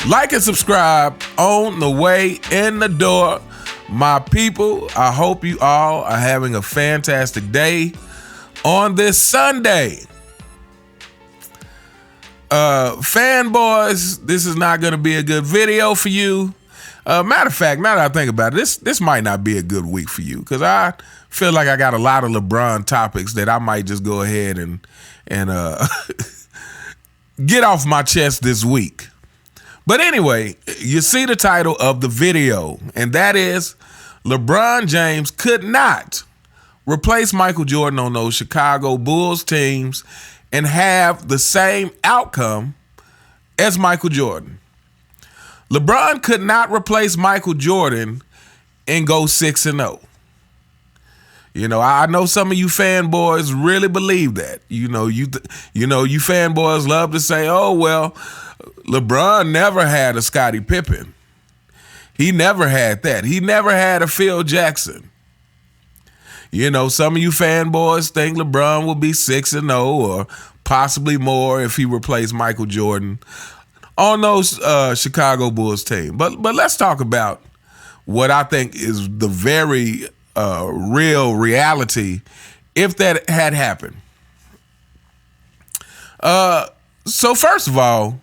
Like and subscribe on the way in the door. My people, I hope you all are having a fantastic day on this Sunday. Fanboys, this is not going to be a good video for you. Matter of fact, now that I think about it, this might not be a good week for you because I feel like I got a lot of LeBron topics that I might just go ahead and get off my chest this week. But anyway, you see the title of the video, and that is LeBron James could not replace Michael Jordan on those Chicago Bulls teams and have the same outcome as Michael Jordan. LeBron could not replace Michael Jordan and go 6-0. You know, I know some of you fanboys really believe that. You fanboys love to say, "Oh well, LeBron never had a Scottie Pippen. He never had that. He never had a Phil Jackson." You know, some of you fanboys think LeBron will be 6-0 or possibly more if he replaced Michael Jordan on those Chicago Bulls team. But let's talk about what I think is the very real reality if that had happened. So first of all,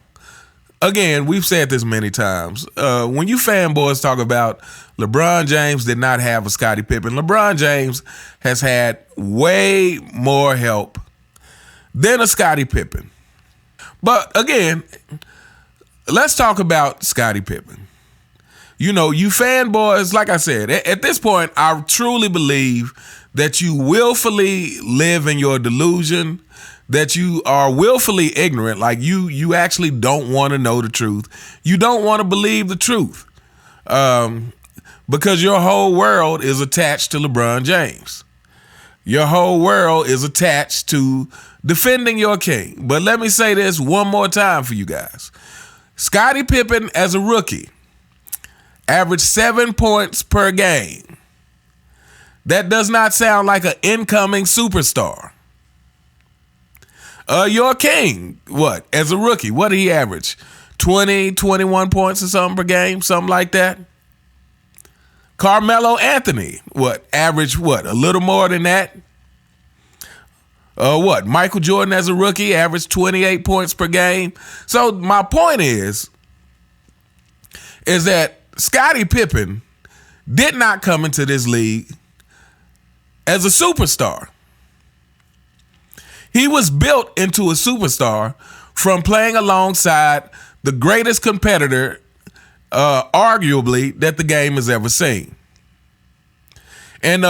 again, we've said this many times. When you fanboys talk about LeBron James did not have a Scottie Pippen, LeBron James has had way more help than a Scottie Pippen. But again, let's talk about Scottie Pippen. You know, you fanboys, like I said, at this point, I truly believe that you willfully live in your delusion, that you are willfully ignorant, like you actually don't want to know the truth. You don't want to believe the truth because your whole world is attached to LeBron James. Your whole world is attached to defending your king. But let me say this one more time for you guys. Scottie Pippen as a rookie averaged 7 points per game. That does not sound like an incoming superstar. Your king, what? As a rookie, what did he average? 20, 21 points or something per game? Something like that? Carmelo Anthony, what? Average what? A little more than that? What? Michael Jordan as a rookie averaged 28 points per game. So my point is that Scottie Pippen did not come into this league as a superstar. He was built into a superstar from playing alongside the greatest competitor, arguably, that the game has ever seen. And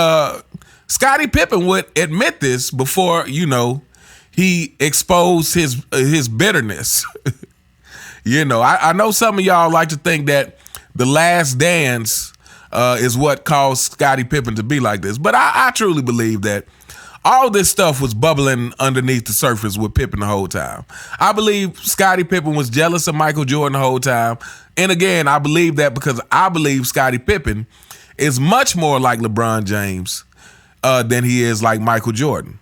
Scottie Pippen would admit this before, he exposed his bitterness. I know some of y'all like to think that The Last Dance is what caused Scottie Pippen to be like this. But I truly believe that all this stuff was bubbling underneath the surface with Pippen the whole time. I believe Scottie Pippen was jealous of Michael Jordan the whole time. And again, I believe that because I believe Scottie Pippen is much more like LeBron James than he is like Michael Jordan.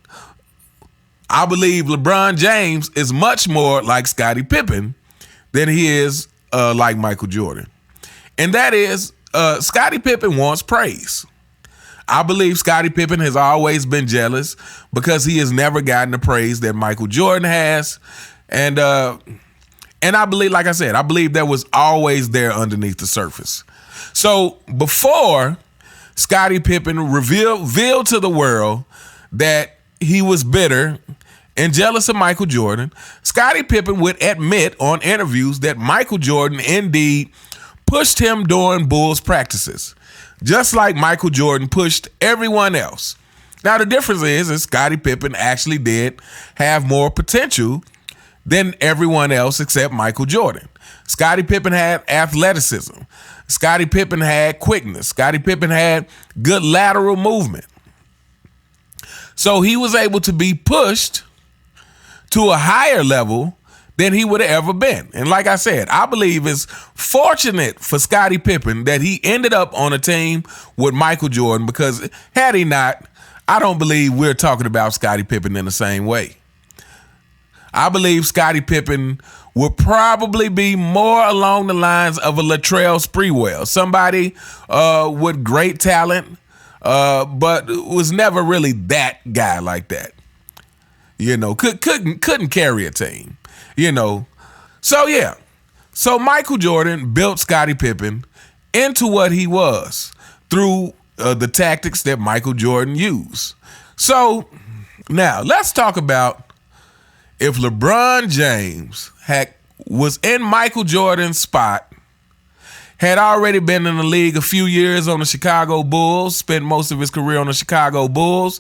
I believe LeBron James is much more like Scottie Pippen than he is like Michael Jordan. And that is, Scottie Pippen wants praise. I believe Scottie Pippen has always been jealous because he has never gotten the praise that Michael Jordan has. And I believe, like I said, I believe that was always there underneath the surface. So before Scottie Pippen revealed to the world that he was bitter and jealous of Michael Jordan, Scottie Pippen would admit on interviews that Michael Jordan indeed pushed him during Bulls practices, just like Michael Jordan pushed everyone else. Now, the difference is that Scottie Pippen actually did have more potential than everyone else except Michael Jordan. Scottie Pippen had athleticism. Scottie Pippen had quickness. Scottie Pippen had good lateral movement. So he was able to be pushed to a higher level than he would have ever been. And like I said, I believe it's fortunate for Scottie Pippen that he ended up on a team with Michael Jordan, because had he not, I don't believe we're talking about Scottie Pippen in the same way. I believe Scottie Pippen would probably be more along the lines of a Latrell Sprewell, somebody with great talent, but was never really that guy like that. Couldn't carry a team. So yeah. So Michael Jordan built Scottie Pippen into what he was through the tactics that Michael Jordan used. So now let's talk about if LeBron James was in Michael Jordan's spot, had already been in the league a few years on the Chicago Bulls, spent most of his career on the Chicago Bulls,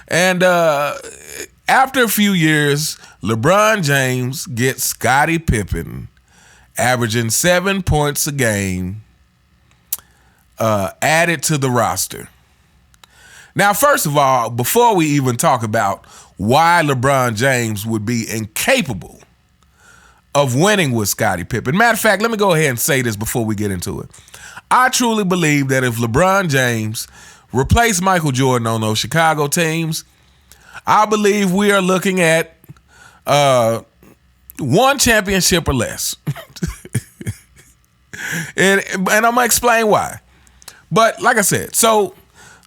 and after a few years, LeBron James gets Scottie Pippen averaging 7 points a game added to the roster. Now, first of all, before we even talk about why LeBron James would be incapable of winning with Scottie Pippen. Matter of fact, let me go ahead and say this before we get into it. I truly believe that if LeBron James replaced Michael Jordan on those Chicago teams, I believe we are looking at one championship or less. and I'm going to explain why. But like I said, so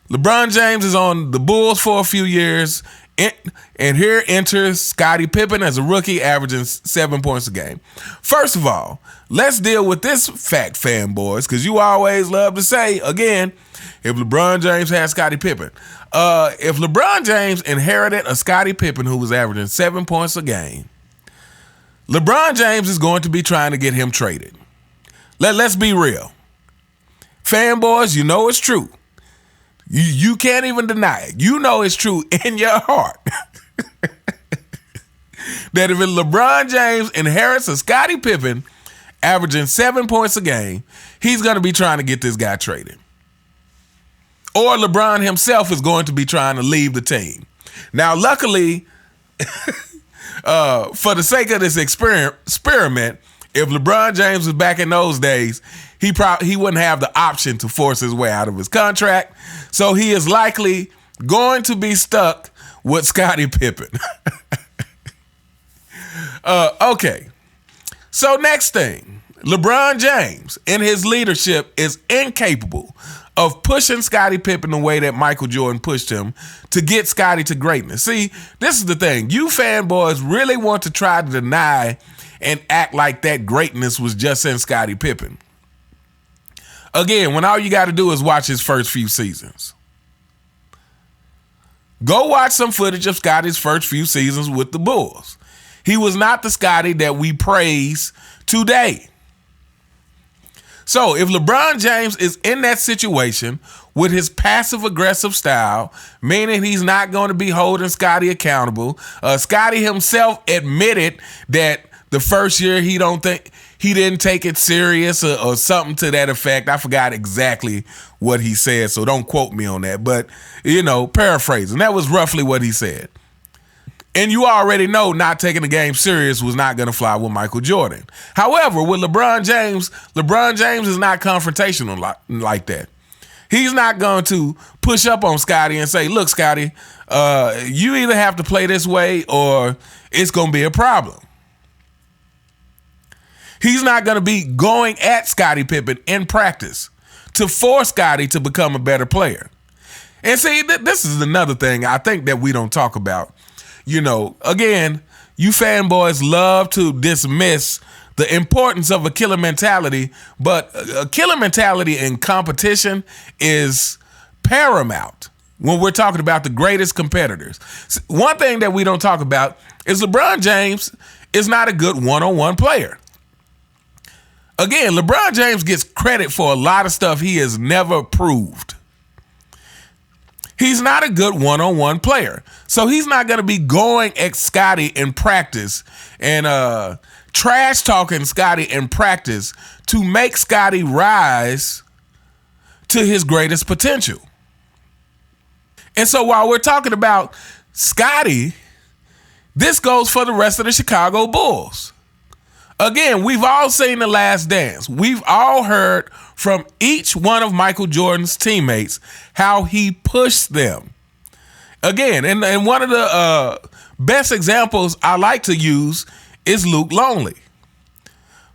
LeBron James is on the Bulls for a few years, and here enters Scottie Pippen as a rookie, averaging 7 points a game. First of all, let's deal with this fact, fanboys, because you always love to say, again, if LeBron James had Scottie Pippen. If LeBron James inherited a Scottie Pippen who was averaging 7 points a game, LeBron James is going to be trying to get him traded. Let's be real. Fanboys, you know it's true. You can't even deny it. You know it's true in your heart that if LeBron James inherits a Scottie Pippen averaging 7 points a game, he's going to be trying to get this guy traded. Or LeBron himself is going to be trying to leave the team. Now, luckily, for the sake of this experiment, if LeBron James was back in those days, he wouldn't have the option to force his way out of his contract. So he is likely going to be stuck with Scottie Pippen. Okay. So next thing, LeBron James in his leadership is incapable of pushing Scottie Pippen the way that Michael Jordan pushed him to get Scottie to greatness. See, this is the thing. You fanboys really want to try to deny and act like that greatness was just in Scottie Pippen. Again, when all you got to do is watch his first few seasons. Go watch some footage of Scottie's first few seasons with the Bulls. He was not the Scottie that we praise today. So if LeBron James is in that situation with his passive-aggressive style, meaning he's not going to be holding Scottie accountable, Scottie himself admitted that the first year he didn't take it serious or something to that effect. I forgot exactly what he said, so don't quote me on that. But, paraphrasing, that was roughly what he said. And you already know not taking the game serious was not going to fly with Michael Jordan. However, with LeBron James is not confrontational like that. He's not going to push up on Scottie and say, look, Scottie, you either have to play this way or it's going to be a problem. He's not going to be going at Scottie Pippen in practice to force Scottie to become a better player. And see, this is another thing I think that we don't talk about. Again, you fanboys love to dismiss the importance of a killer mentality, but a killer mentality in competition is paramount when we're talking about the greatest competitors. One thing that we don't talk about is LeBron James is not a good one-on-one player. Again, LeBron James gets credit for a lot of stuff he has never proved. He's not a good one-on-one player. So he's not going to be going at Scottie in practice and trash-talking Scottie in practice to make Scottie rise to his greatest potential. And so while we're talking about Scottie, this goes for the rest of the Chicago Bulls. Again, we've all seen The Last Dance. We've all heard from each one of Michael Jordan's teammates how he pushed them. Again, and one of the best examples I like to use is Luke Longley.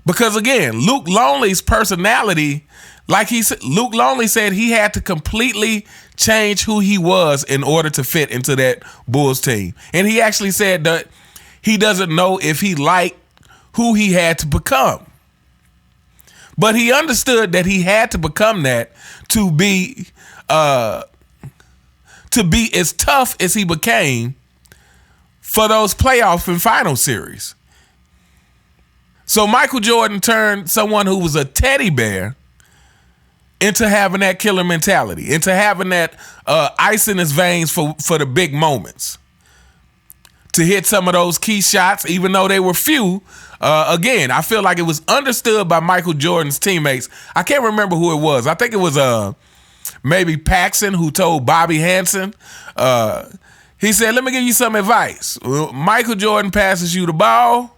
Because again, Luke Longley's personality, like he said, Luke Longley said he had to completely change who he was in order to fit into that Bulls team. And he actually said that he doesn't know if he liked who he had to become. But he understood that he had to become that to be as tough as he became for those playoff and final series. So Michael Jordan turned someone who was a teddy bear into having that killer mentality, into having that ice in his veins for the big moments. To hit some of those key shots, even though they were few. Again, I feel like it was understood by Michael Jordan's teammates. I can't remember who it was. I think it was maybe Paxson who told Bobby Hansen. He said, let me give you some advice. Michael Jordan passes you the ball.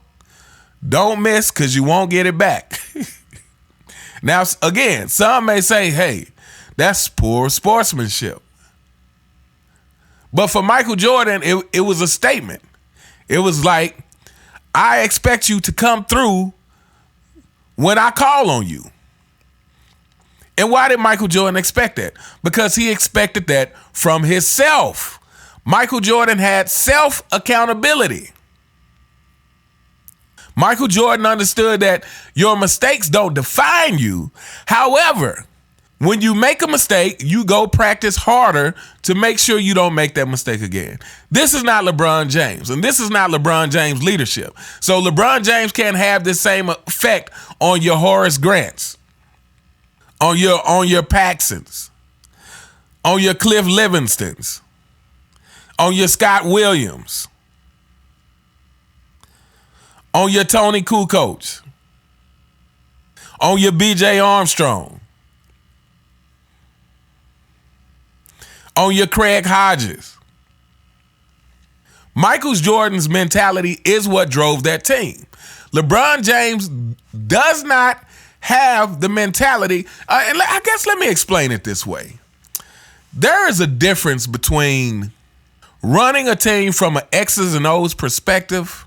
Don't miss because you won't get it back. Now, again, some may say, hey, that's poor sportsmanship. But for Michael Jordan, it was a statement. It was like, I expect you to come through when I call on you. And why did Michael Jordan expect that? Because he expected that from himself. Michael Jordan had self-accountability. Michael Jordan understood that your mistakes don't define you. However, when you make a mistake, you go practice harder to make sure you don't make that mistake again. This is not LeBron James, and this is not LeBron James' leadership. So LeBron James can't have the same effect on your Horace Grants, on your Paxsons, on your Cliff Livingstons, on your Scott Williams, on your Tony Kukoc, on your B.J. Armstrong, on your Craig Hodges. Michael Jordan's mentality is what drove that team. LeBron James does not have the mentality. And I guess let me explain it this way. There is a difference between running a team from an X's and O's perspective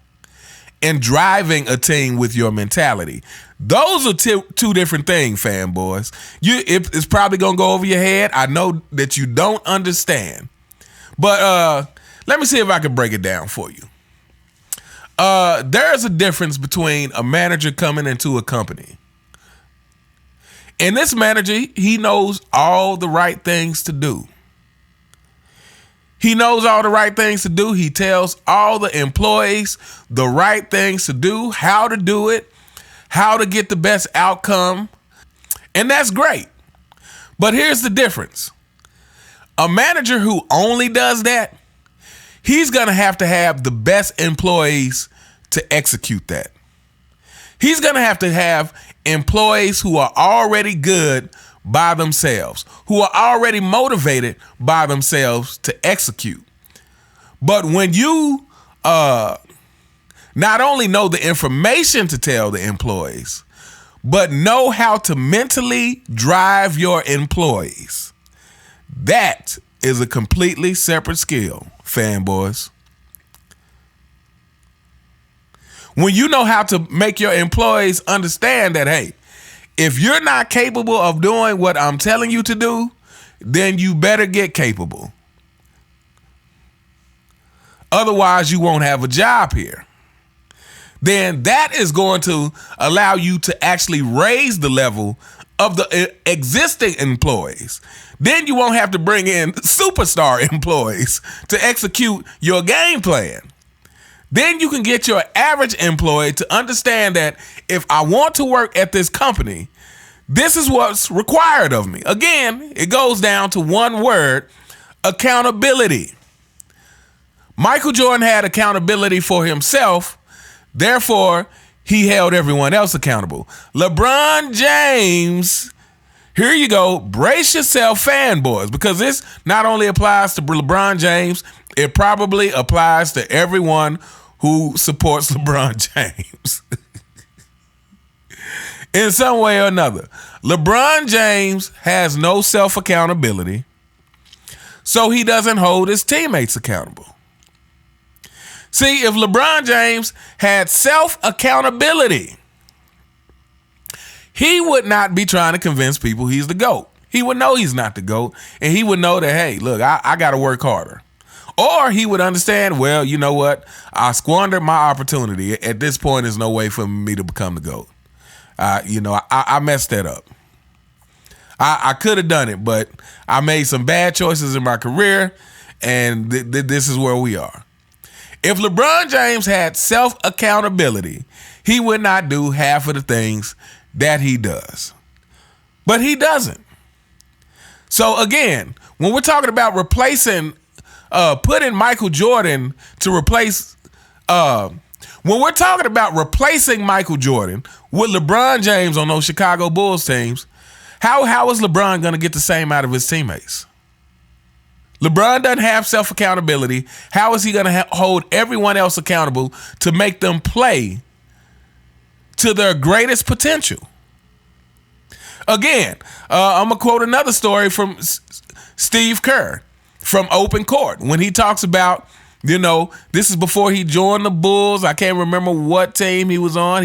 and driving a team with your mentality. Those are two different things, fanboys. It's probably going to go over your head. I know that you don't understand. But let me see if I can break it down for you. There's a difference between a manager coming into a company. And this manager, he knows all the right things to do. He knows all the right things to do. He tells all the employees the right things to do, how to do it, how to get the best outcome. And that's great. But here's the difference. A manager who only does that, he's going to have the best employees to execute that. He's going to have employees who are already good by themselves, who are already motivated by themselves to execute. But when you not only know the information to tell the employees, but know how to mentally drive your employees, that is a completely separate skill, fanboys. When you know how to make your employees understand that, hey, if you're not capable of doing what I'm telling you to do, then you better get capable. Otherwise, you won't have a job here. Then that is going to allow you to actually raise the level of the existing employees. Then you won't have to bring in superstar employees to execute your game plan. Then you can get your average employee to understand that if I want to work at this company, this is what's required of me. Again, it goes down to one word: accountability. Michael Jordan had accountability for himself. Therefore, he held everyone else accountable. LeBron James, here you go. Brace yourself, fanboys, because this not only applies to LeBron James, it probably applies to everyone who supports LeBron James. In some way or another. LeBron James has no self-accountability, so he doesn't hold his teammates accountable. See, if LeBron James had self-accountability, he would not be trying to convince people he's the GOAT. He would know he's not the GOAT, and he would know that, hey, look, I got to work harder. Or he would understand, well, you know what? I squandered my opportunity. At this point, there's no way for me to become the GOAT. I messed that up. I could have done it, but I made some bad choices in my career, and this is where we are. If LeBron James had self-accountability, he would not do half of the things that he does. But he doesn't. So again, when we're talking about putting Michael Jordan to replace, when we're talking about replacing Michael Jordan with LeBron James on those Chicago Bulls teams, how is LeBron going to get the same out of his teammates? LeBron doesn't have self-accountability. How is he going to hold everyone else accountable to make them play to their greatest potential? Again, I'm going to quote another story from Steve Kerr from Open Court when he talks about, this is before he joined the Bulls. I can't remember what team he was on.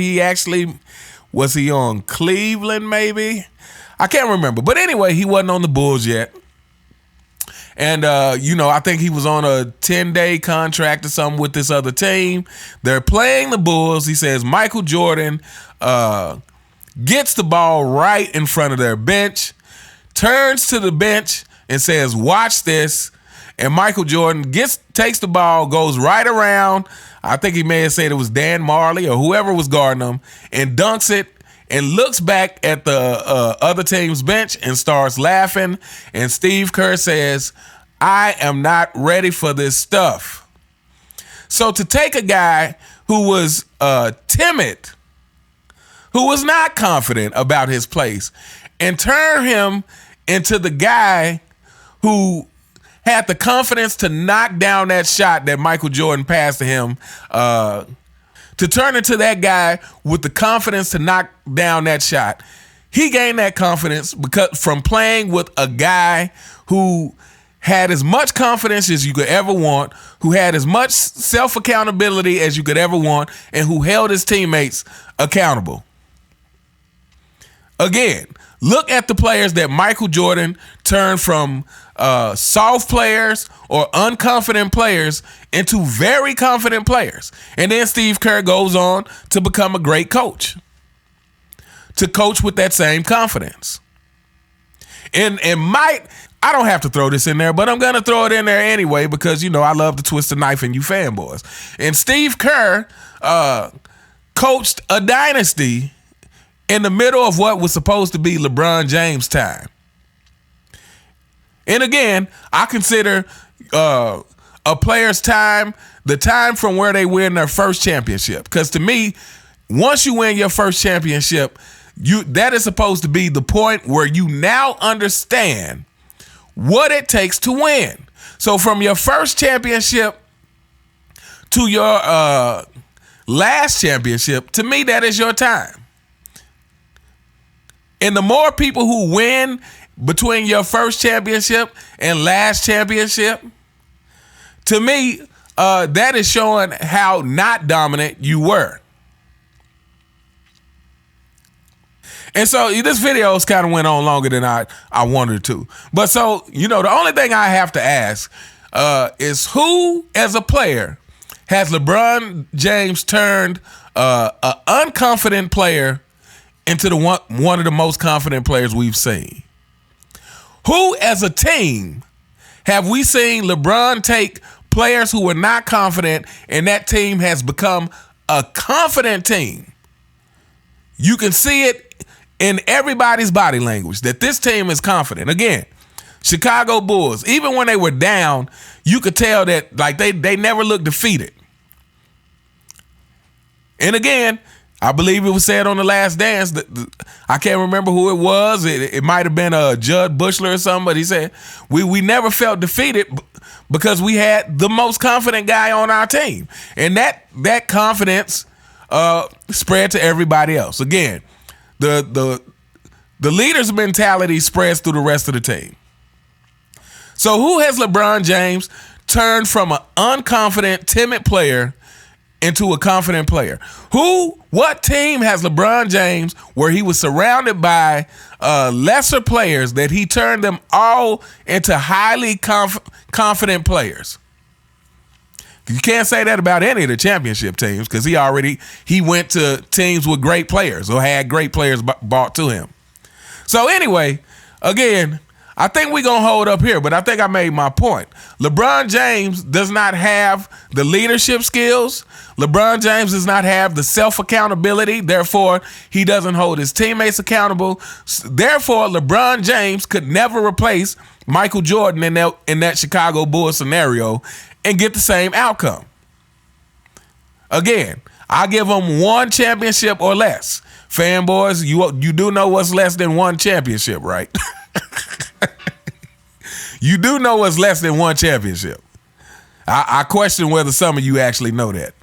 Was he on Cleveland maybe? I can't remember. But anyway, he wasn't on the Bulls yet. And, I think he was on a 10-day contract or something with this other team. They're playing the Bulls. He says Michael Jordan gets the ball right in front of their bench, turns to the bench and says, watch this. And Michael Jordan takes the ball, goes right around. I think he may have said it was Dan Marley or whoever was guarding him, and dunks it and looks back at the other team's bench and starts laughing. And Steve Kerr says, I am not ready for this stuff. So to take a guy who was timid, who was not confident about his place, and turn him into the guy who had the confidence to knock down that shot that Michael Jordan passed to him, to turn into that guy with the confidence to knock down that shot. He gained that confidence from playing with a guy who had as much confidence as you could ever want, who had as much self-accountability as you could ever want, and who held his teammates accountable. Again, look at the players that Michael Jordan turned from soft players or unconfident players into very confident players. And then Steve Kerr goes on to become a great coach, to coach with that same confidence. And I don't have to throw this in there, but I'm going to throw it in there anyway because, I love to twist the knife in you fanboys. And Steve Kerr coached a dynasty in the middle of what was supposed to be LeBron James' time. And again, I consider a player's time the time from where they win their first championship. Because to me, once you win your first championship, that is supposed to be the point where you now understand what it takes to win. So from your first championship to your last championship, to me, that is your time. And the more people who win between your first championship and last championship, to me, that is showing how not dominant you were. And so this video kind of went on longer than I wanted to. But so, the only thing I have to ask is who, as a player, has LeBron James turned an unconfident player into one of the most confident players we've seen? Who, as a team, have we seen LeBron take players who were not confident, and that team has become a confident team? You can see it in everybody's body language that this team is confident. Again, Chicago Bulls, even when they were down, you could tell that they never looked defeated. And again, I believe it was said on The Last Dance that I can't remember who it was. It might have been Judd Bushler or something, but he said we never felt defeated because we had the most confident guy on our team, and that confidence spread to everybody else. Again, the leader's mentality spreads through the rest of the team. So who has LeBron James turned from an unconfident, timid player into a confident player. What team has LeBron James where he was surrounded by lesser players that he turned them all into highly confident players? You can't say that about any of the championship teams because he went to teams with great players or had great players brought to him. So anyway, again, I think we're going to hold up here, but I think I made my point. LeBron James does not have the leadership skills. LeBron James does not have the self-accountability. Therefore, he doesn't hold his teammates accountable. Therefore, LeBron James could never replace Michael Jordan in that Chicago Bulls scenario and get the same outcome. Again, I give him one championship or less. Fanboys, you do know what's less than one championship, right? You do know what's less than one championship. I question whether some of you actually know that.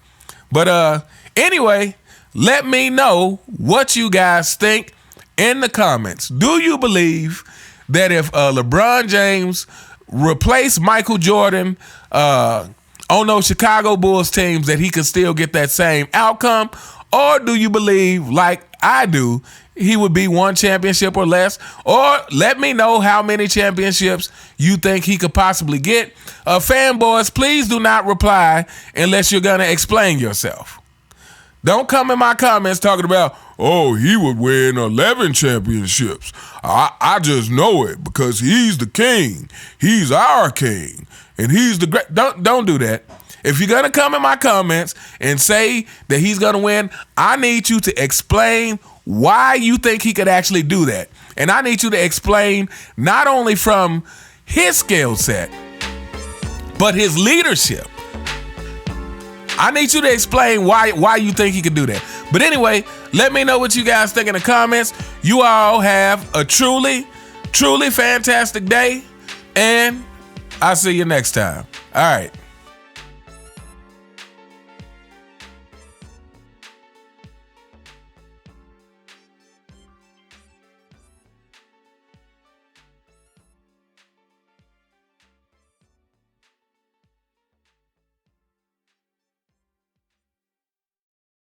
But anyway, let me know what you guys think in the comments. Do you believe that if LeBron James replaced Michael Jordan on those Chicago Bulls teams that he could still get that same outcome? Or do you believe, like I do, he would be one championship or less? Or let me know how many championships you think he could possibly get. Fanboys, please do not reply unless you're going to explain yourself. Don't come in my comments talking about, oh, he would win 11 championships. I just know it because he's the king. He's our king. And he's the great. Don't do that. If you're going to come in my comments and say that he's going to win, I need you to explain why you think he could actually do that. And I need you to explain not only from his skill set, but his leadership. I need you to explain why you think he could do that. But anyway, let me know what you guys think in the comments. You all have a truly, truly fantastic day. And I'll see you next time. All right.